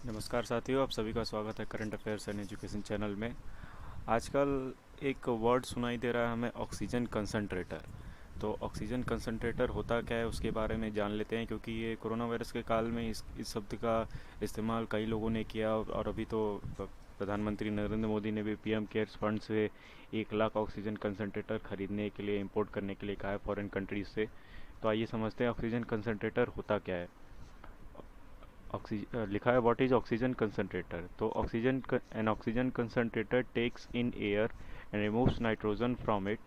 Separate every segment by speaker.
Speaker 1: नमस्कार साथियों, आप सभी का स्वागत है current affairs and education channel में। आजकल एक वर्ड सुनाई दे रहा है हमें, ऑक्सीजन कंसंट्रेटर। तो ऑक्सीजन कंसंट्रेटर होता क्या है उसके बारे में जान लेते हैं, क्योंकि ये कोरोना वायरस के काल में इस शब्द का इस्तेमाल कई लोगों ने किया। और अभी तो प्रधानमंत्री नरेंद्र मोदी ने भी पीएम केयर्स फंड से 1 लाख ऑक्सीजन कंसंट्रेटर खरीदने के लिए, इंपोर्ट करने के लिए कहा है फॉरेन कंट्रीज से। तो आइए समझते हैं ऑक्सीजन कंसंट्रेटर होता क्या है। ऑक्सीजन लिखा है, व्हाट इज ऑक्सीजन कंसंट्रेटर। तो oxygen concentrator takes in air and removes nitrogen from it,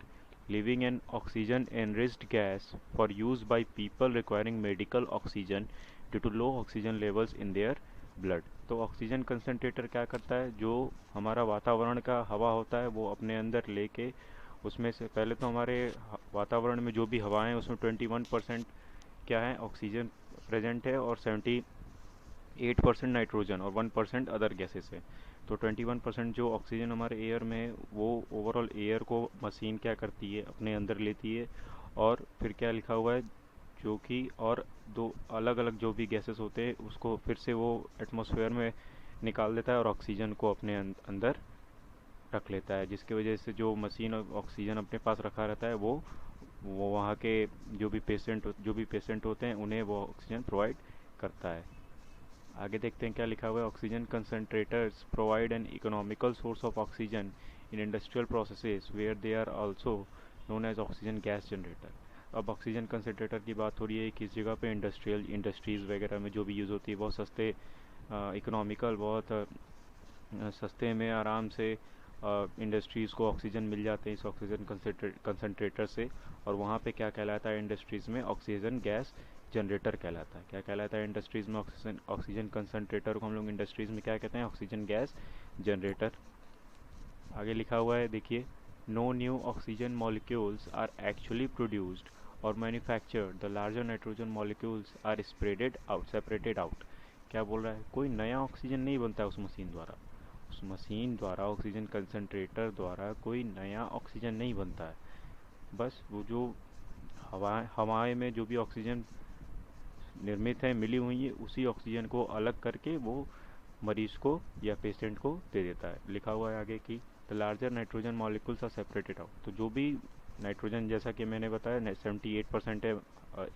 Speaker 1: leaving an oxygen enriched gas for use by people requiring medical oxygen due to low oxygen levels in their blood। तो oxygen concentrator क्या करता है, जो हमारा वातावरण का हवा होता है वो अपने अंदर लेके, उसमें से पहले तो हमारे वातावरण में जो भी हवाएं हैं उसमें 21% क्या है, ऑक्सीजन प्रेजेंट है, और 8% नाइट्रोजन और 1% अदर गैसेस है। तो 21% जो ऑक्सीजन हमारे एयर में है वो ओवरऑल एयर को मशीन क्या करती है, अपने अंदर लेती है। और फिर क्या लिखा हुआ है, जो कि और दो अलग अलग जो भी गैसेस होते हैं उसको फिर से वो एटमॉस्फेयर में निकाल देता है और ऑक्सीजन को अपने अंदर रख लेता है, जिसकी वजह से जो मशीन ऑक्सीजन अपने पास रखा रहता है वो वहाँ के जो भी पेशेंट होते हैं उन्हें वो ऑक्सीजन प्रोवाइड करता है। आगे देखते हैं क्या लिखा हुआ है। Oxygen concentrators provide an economical source of oxygen in industrial processes where they are also known as oxygen gas generator. अब ऑक्सीजन कंसंट्रेटर की बात हो रही है, किस जगह पे इंडस्ट्रीज़ वगैरह में जो भी यूज़ होती है, बहुत सस्ते, इकोनॉमिकल, बहुत सस्ते में आराम से इंडस्ट्रीज़ को ऑक्सीजन मिल जाते हैं इस ऑक्सीजन कंसंट्रेटर से। और वहाँ पे क्या कहलाता है इंडस्ट्रीज़ में, ऑक्सीजन गैस जनरेटर कहलाता है। क्या कहलाता है इंडस्ट्रीज़ में, ऑक्सीजन ऑक्सीजन कंसंट्रेटर को हम लोग इंडस्ट्रीज़ में क्या कहते हैं, ऑक्सीजन गैस जनरेटर। आगे लिखा हुआ है देखिए, no new oxygen molecules are actually produced or manufactured, the larger nitrogen molecules are separated out. क्या बोल रहा है, कोई नया ऑक्सीजन नहीं बनता है उस मशीन द्वारा। उस मशीन द्वारा, ऑक्सीजन कंसंट्रेटर द्वारा कोई नया ऑक्सीजन नहीं बनता है। बस वो जो हवाएं में जो भी ऑक्सीजन निर्मित है, मिली हुई है, उसी ऑक्सीजन को अलग करके वो मरीज को या पेशेंट को दे देता है। लिखा हुआ है आगे कि the larger nitrogen molecules are separated out. तो जो भी नाइट्रोजन, जैसा कि मैंने बताया, 78% है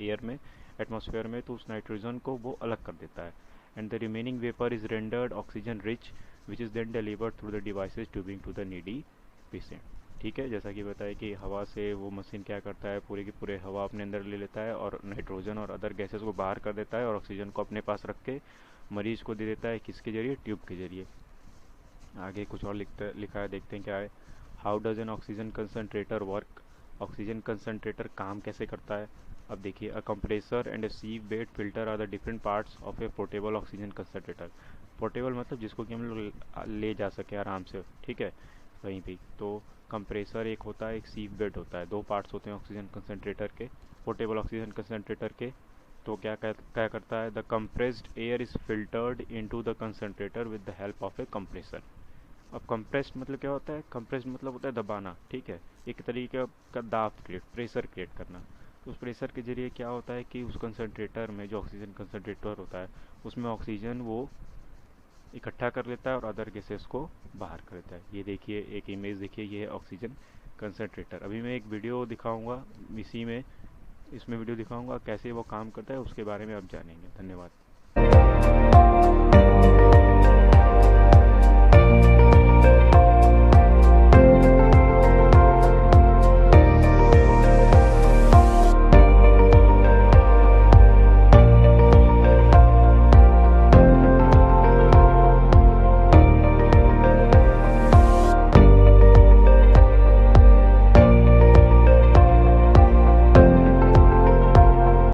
Speaker 1: एयर में, एटमॉस्फेयर में, तो उस नाइट्रोजन को वो अलग कर देता है। And the remaining vapour is rendered oxygen rich which is then delivered through the devices tubing to the needy patient. ठीक है, जैसा कि बताया कि हवा से वो मशीन क्या करता है, पूरे की पूरे हवा अपने अंदर ले लेता है और नाइट्रोजन और अदर गैसेस को बाहर कर देता है, और ऑक्सीजन को अपने पास रख के मरीज को दे देता है, किसके जरिए, ट्यूब के जरिए। आगे कुछ और लिखा है, देखते हैं क्या है। How does an oxygen concentrator work. Oxygen concentrator काम कैसे करता है। अब देखिए, a compressor and a sieve bed filter are the different parts of a portable oxygen concentrator. Portable मतलब जिसको कि हम लोग ले जा सके आराम से, ठीक है, कहीं भी। तो कंप्रेसर एक होता है, एक सीव बेड होता है, दो पार्ट्स होते हैं ऑक्सीजन कंसनट्रेटर के, पोर्टेबल ऑक्सीजन कंसनट्रेटर के। तो क्या करता है, the compressed air is filtered into the concentrator with the help of A compressor. अब कंप्रेस्ड मतलब क्या होता है, कंप्रेस्ड मतलब होता है दबाना, ठीक है, एक तरीके का दाब क्रिएट, प्रेशर क्रिएट करना। तो उस प्रेशर के जरिए क्या होता है कि उस कंसनट्रेटर में, जो ऑक्सीजन कंसनट्रेटर होता है, उसमें ऑक्सीजन वो इकट्ठा कर लेता है और अदर गैसेस को बाहर कर देता है। ये देखिए, एक इमेज देखिए, ये है ऑक्सीजन कंसनट्रेटर। अभी मैं एक वीडियो दिखाऊंगा, इसी में इसमें वीडियो दिखाऊंगा कैसे वो काम करता है, उसके बारे में आप जानेंगे। धन्यवाद।